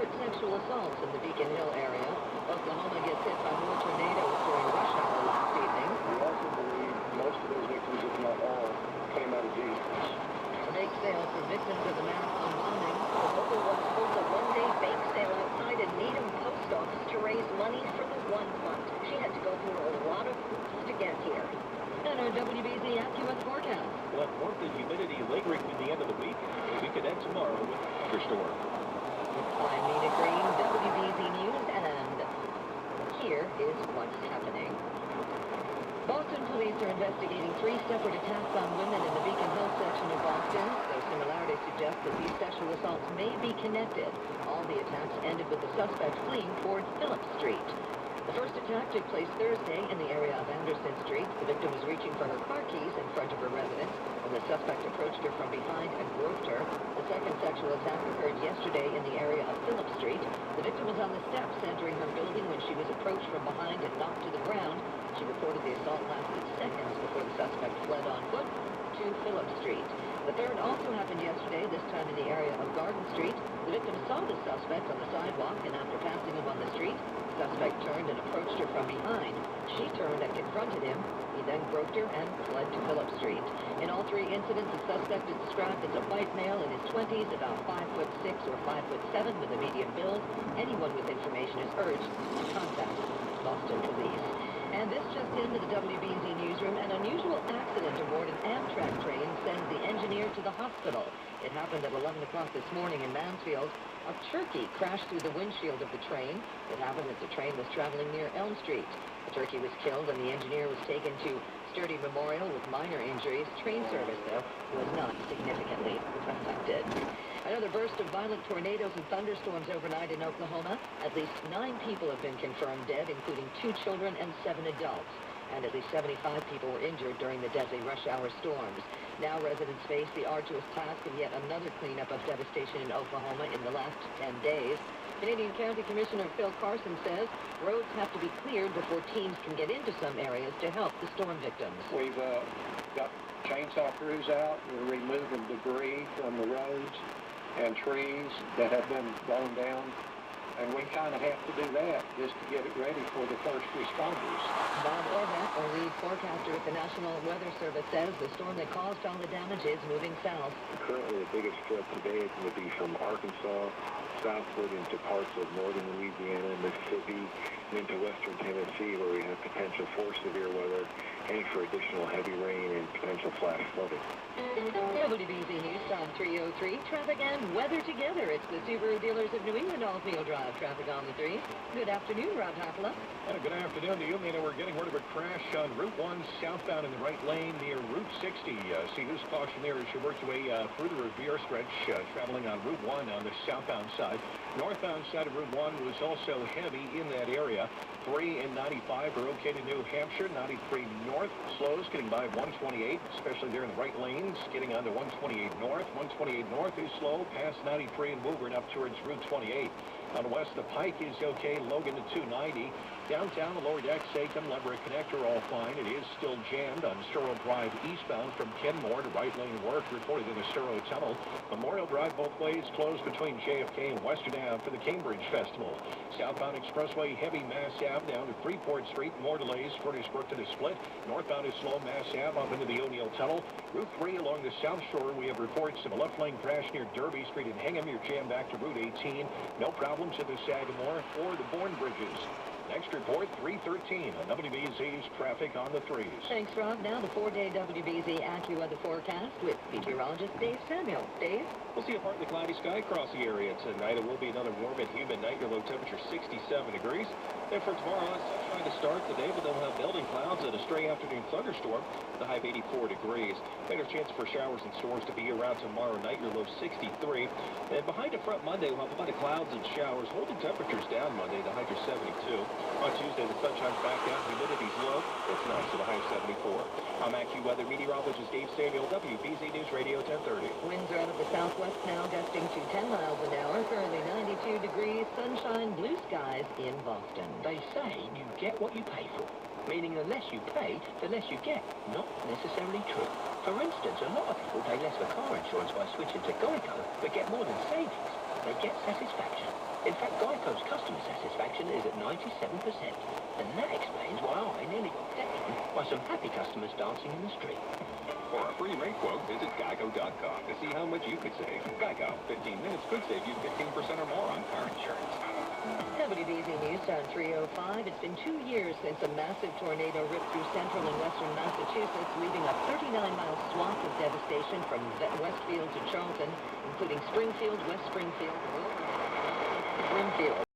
separate sexual assaults in the Beacon Hill area. Oklahoma gets hit by more tornadoes during rush hour last evening. We also believe most of those victims, if not all, came out of vehicles. A bake sale for victims of the marathon bombing. The local once holds a one-day bake sale outside a Needham post office to raise money for the One Fund. She had to go through a lot of hoops to get here. And our WBZ AccuWeather forecast. We'll have warmth and humidity lingering through the end of the week. We could end tomorrow with a thunderstorm. I'm Nina Green, WBZ News, and here is what's happening. Boston police are investigating 3 separate attacks on women in the Beacon Hill section of Boston. Those similarities suggest that these sexual assaults may be connected. All the attacks ended with the suspect fleeing towards Phillips Street. The first attack took place Thursday in the area of Anderson Street. The victim was reaching for her car keys in front of her residence when the suspect approached her from behind and groped her. The second sexual attack occurred yesterday in the area of Phillips Street. The victim was on the steps entering her building when she was approached from behind and knocked to the ground. She reported the assault lasted seconds before the suspect fled on foot to Phillips Street. The third also happened yesterday, this time in the area of Garden Street. The victim saw the suspect on the sidewalk, and after passing him on the street, the suspect turned and approached her from behind. She turned and confronted him. He then groped her and fled to Phillips Street. In all 3 incidents, the suspect is described as a white male in his 20s, about 5'6" or 5'7", with a medium build. Anyone with information is urged to contact Boston Police. And this just into the WBZ newsroom. An unusual accident aboard an Amtrak train sends the engineer to the hospital. It happened at 11 o'clock this morning in Mansfield. A turkey crashed through the windshield of the train. It happened as the train was traveling near Elm Street. The turkey was killed and the engineer was taken to Sturdy Memorial with minor injuries. Train service, though, was not significantly affected. Another burst of violent tornadoes and thunderstorms overnight in Oklahoma. At least 9 people have been confirmed dead, including 2 children and 7 adults. And at least 75 people were injured during the deadly rush hour storms. Now residents face the arduous task of yet another cleanup of devastation in Oklahoma in the last 10 days. Canadian County Commissioner Phil Carson says roads have to be cleared before teams can get into some areas to help the storm victims. We've got chainsaw crews out. We're removing debris from the roads and trees that have been blown down. And we kind of have to do that just to get it ready for the first responders. Bob Orvath, our lead forecaster at the National Weather Service, says the storm that caused all the damage is moving south. Currently, the biggest threat today is going to be from Arkansas southward into parts of northern Louisiana, Mississippi, and into western Tennessee, where we have potential for severe weather and for additional heavy rain and potential flash flooding. WBZ News on 303. Traffic and weather together. It's the Subaru dealers of New England all-wheel drive traffic on the 3s. Good afternoon, Rob Hapala. Good afternoon to you, Nina. We're getting word of a crash on Route 1 southbound in the right lane near Route 60. See news caution there as you work your way through the Revere stretch, traveling on Route 1 on the southbound side. Northbound side of Route 1 was also heavy in that area. 3 and 95 are okay to New Hampshire. 93 north slows getting by 128, especially there in the right lanes. Getting onto 128 north. 128 north is slow past 93 and Woburn up towards Route 28. On the west, the Pike is okay. Logan to 290. Downtown, the lower deck, Sachem, Leverett Connector, all fine. It is still jammed on Sturrow Drive eastbound from Kenmore to right lane work reported in the Sturrow Tunnel. Memorial Drive both ways closed between JFK and Western Ave for the Cambridge Festival. Southbound Expressway, heavy Mass Ave down to Freeport Street. More delays, Furnace Brook to the split. Northbound is slow, Mass Ave up into the O'Neill Tunnel. Route 3 along the South Shore, we have reports of a left lane crash near Derby Street in Hingham. You're jammed back to Route 18. No problems at the Sagamore or the Bourne Bridges. Next report, 3:13 on WBZ's Traffic on the 3s. Thanks, Rob. Now the 4-day WBZ AccuWeather forecast with meteorologist Dave Samuel. Dave? We'll see a partly cloudy sky across the area tonight. It will be another warm and humid night. Your low temperature 67 degrees. Then for tomorrow, sunshine to start the day, but then we'll have building clouds and a stray afternoon thunderstorm. The high of 84 degrees. Later chance for showers and storms to be around tomorrow night. Your low 63. And behind the front Monday, we'll have a lot of clouds and showers, holding temperatures down Monday. The high to 72. On Tuesday, the sun shines back out. Humidity's low. It's nice with a high of 74. I'm AccuWeather meteorologist Dave Samuel, WBZ News Radio 1030. Winds are out of the southwest now, gusting to 10 miles an hour. Currently 92 degrees, sunshine, blue skies in Boston. They say you get what you pay for, meaning the less you pay, the less you get. Not necessarily true. For instance, a lot of people pay less for car insurance by switching to Geico, but get more than savings. They get satisfaction. In fact, Geico's customer satisfaction is at 97%. And that explains why I nearly got decked by some happy customers dancing in the street. For a free rate quote, visit geico.com to see how much you could save. Geico, 15 minutes could save you 15% or more on car insurance. WBZ News on 3:05. It's been 2 years since a massive tornado ripped through central and western Massachusetts, leaving a 39-mile swath of devastation from Westfield to Charlton, including Springfield, West Springfield, Springfield.